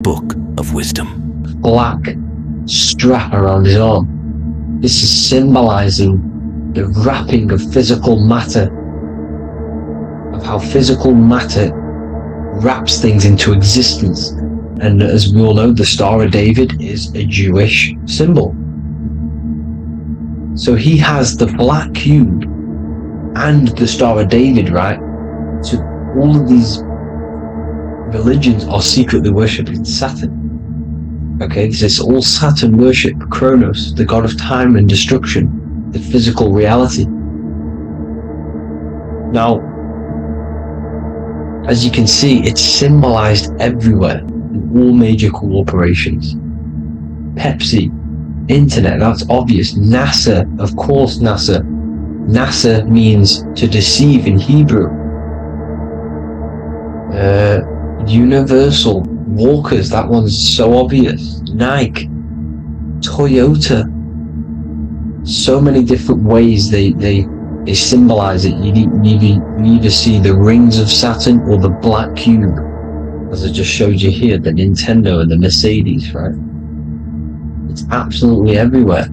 book of wisdom. Black strap around his arm. This is symbolizing the wrapping of physical matter, of how physical matter wraps things into existence. And as we all know, the Star of David is a Jewish symbol. So he has the black cube and the Star of David, right? So all of these religions are secretly worshipping Saturn. Okay, this is all Saturn worship, Kronos, the god of time and destruction, the physical reality. Now, as you can see, it's symbolized everywhere in all major corporations. Pepsi, internet, that's obvious. NASA, of course, NASA. NASA means to deceive in Hebrew. Universal, Walkers, that one's so obvious. Nike, Toyota. So many different ways they symbolize it. You either see the rings of Saturn or the black cube, as I just showed you here, the Nintendo and the Mercedes, right? It's absolutely everywhere.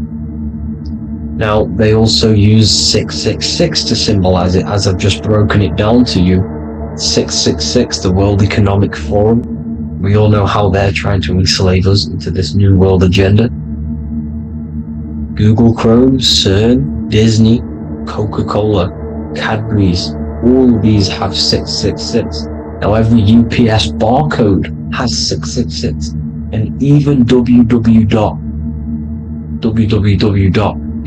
Now, they also use 666 to symbolize it, as I've just broken it down to you. 666, the World Economic Forum. We all know how they're trying to enslave us into this new world agenda. Google Chrome, CERN, Disney, Coca-Cola, Cadbury's, all of these have 666. Now every UPS barcode has 666, and even www.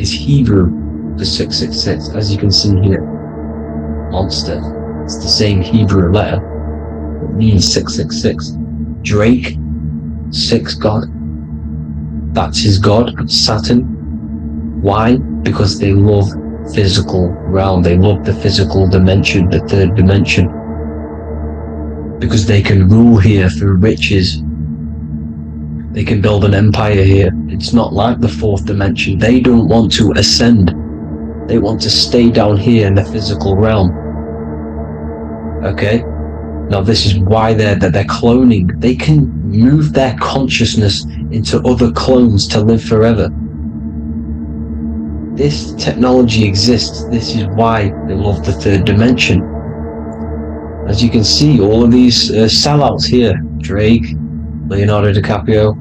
is Hebrew for 666, as you can see here. Monster, it's the same Hebrew letter, it means 666. Drake, 6 god, that's his god, Saturn. Why? Because they love physical realm, they love the physical dimension, the third dimension, because they can rule here through riches. They can build an empire here. It's not like the fourth dimension. They don't want to ascend. They want to stay down here in the physical realm. Okay? Now this is why they're cloning. They can move their consciousness into other clones to live forever. This technology exists. This is why they love the third dimension. As you can see, all of these sellouts here, Drake, Leonardo DiCaprio,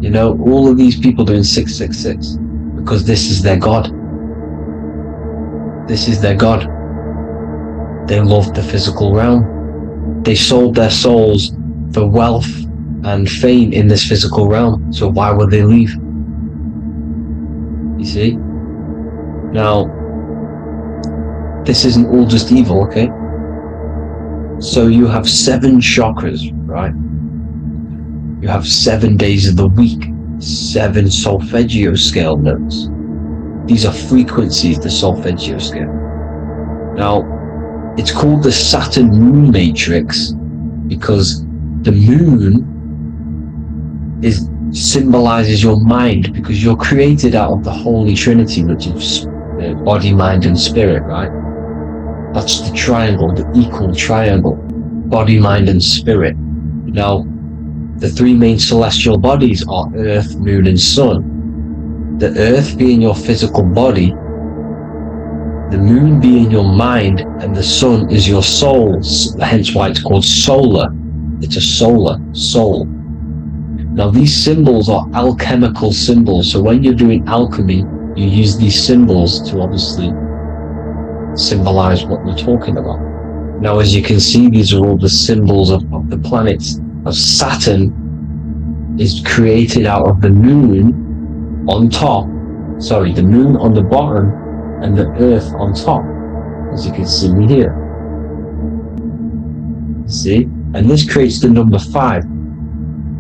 you know, all of these people doing 666 because this is their god. This is their god. They love the physical realm. They sold their souls for wealth and fame in this physical realm. So why would they leave? You see? Now, this isn't all just evil, okay? So you have 7 chakras, right? You have 7 days of the week, 7 solfeggio scale notes. These are frequencies, the solfeggio scale. Now, it's called the Saturn moon matrix because the moon symbolizes your mind, because you're created out of the Holy Trinity, which is body, mind, and spirit, right? That's the triangle, the equal triangle, body, mind, and spirit. Now, the 3 main celestial bodies are Earth, Moon, and Sun. The Earth being your physical body, the Moon being your mind, and the Sun is your soul, hence why it's called solar. It's a solar, soul. Now these symbols are alchemical symbols, so when you're doing alchemy, you use these symbols to obviously symbolize what we're talking about. Now as you can see, these are all the symbols of the planets. Saturn is created out of the moon on top, the moon on the bottom and the earth on top, as you can see here. See? And this creates the number 5.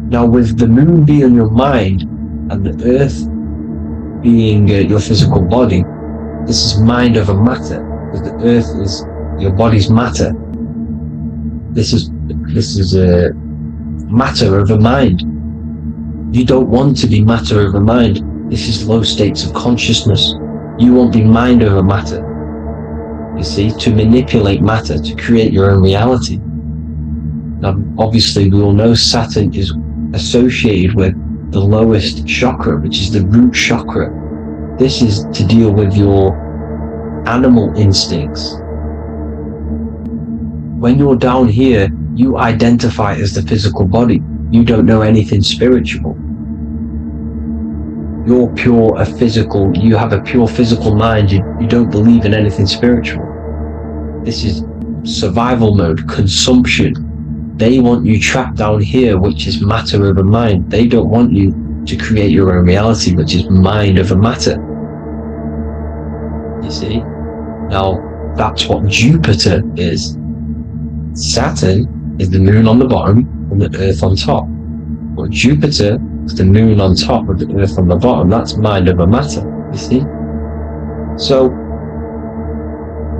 Now with the moon being your mind and the earth being your physical body, this is mind over matter, because the earth is your body's matter. This is matter over mind. You don't want to be matter over mind. This is low states of consciousness. You won't be mind over matter. You see, to manipulate matter, to create your own reality. Now, obviously, we all know Saturn is associated with the lowest chakra, which is the root chakra. This is to deal with your animal instincts. When you're down here, you identify as the physical body. You don't know anything spiritual. You're pure, you have a pure physical mind. You don't believe in anything spiritual. This is survival mode, consumption. They want you trapped down here, which is matter over mind. They don't want you to create your own reality, which is mind over matter. You see? Now, that's what Jupiter is. Saturn is the moon on the bottom and the earth on top. But Jupiter is the moon on top with the earth on the bottom. That's mind over matter, you see? So,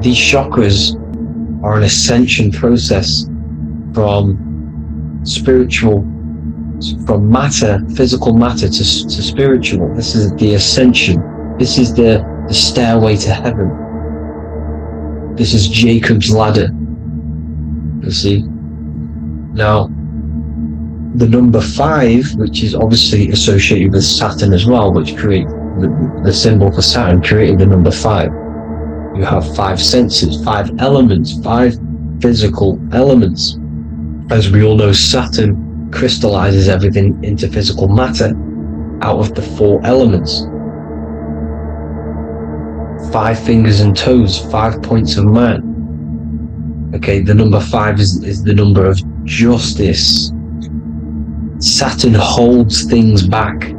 these chakras are an ascension process from matter, physical matter to spiritual. This is the ascension. This is the stairway to heaven. This is Jacob's ladder. You see? Now, the number 5, which is obviously associated with Saturn as well, which create the symbol for Saturn, created the number 5. You have 5 senses, 5 elements, 5 physical elements. As we all know, Saturn crystallizes everything into physical matter out of the 4 elements. 5 fingers and toes, 5 points of man. Okay, the number 5 is the number of justice. Saturn holds things back.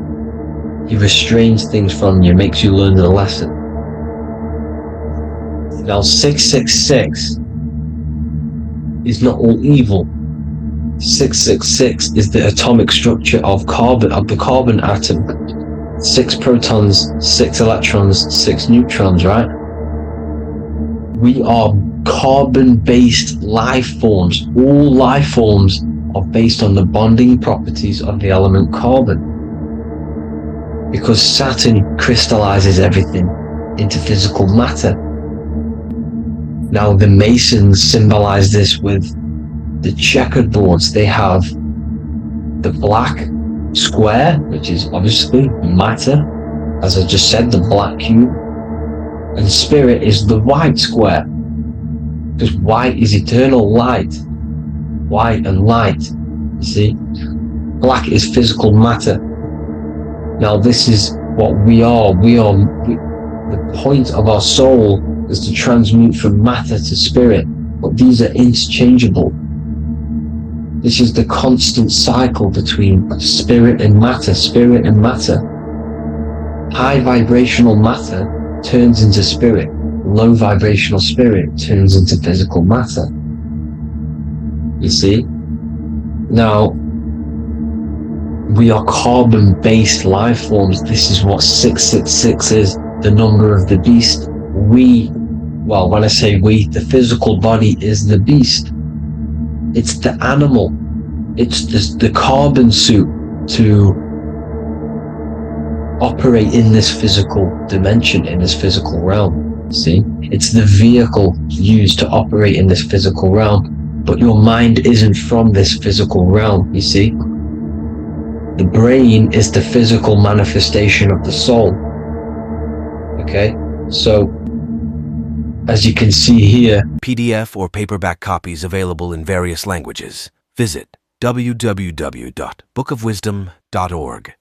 He restrains things from you, makes you learn the lesson. Now, 666 is not all evil. 666 is the atomic structure of the carbon atom. 6 protons, 6 electrons, 6 neutrons, right? We are carbon-based life forms. All life forms are based on the bonding properties of the element carbon. Because Saturn crystallizes everything into physical matter. Now, the Masons symbolize this with the checkered boards. They have the black square, which is obviously matter, as I just said, the black cube, and spirit is the white square, because white is eternal light. White and light, you see? Black is physical matter. Now, this is what we are. The point of our soul is to transmute from matter to spirit, but these are interchangeable. This is the constant cycle between spirit and matter, spirit and matter. High vibrational matter turns into spirit. Low vibrational spirit turns into physical matter. You see? Now, we are carbon-based life forms. This is what 666 is, the number of the beast. Well, when I say we, the physical body is the beast. It's the animal. It's the carbon suit to operate in this physical dimension, in this physical realm. See? It's the vehicle used to operate in this physical realm. But your mind isn't from this physical realm, you see? The brain is the physical manifestation of the soul. Okay? So, as you can see here, PDF or paperback copies available in various languages. Visit www.bookofwisdom.org.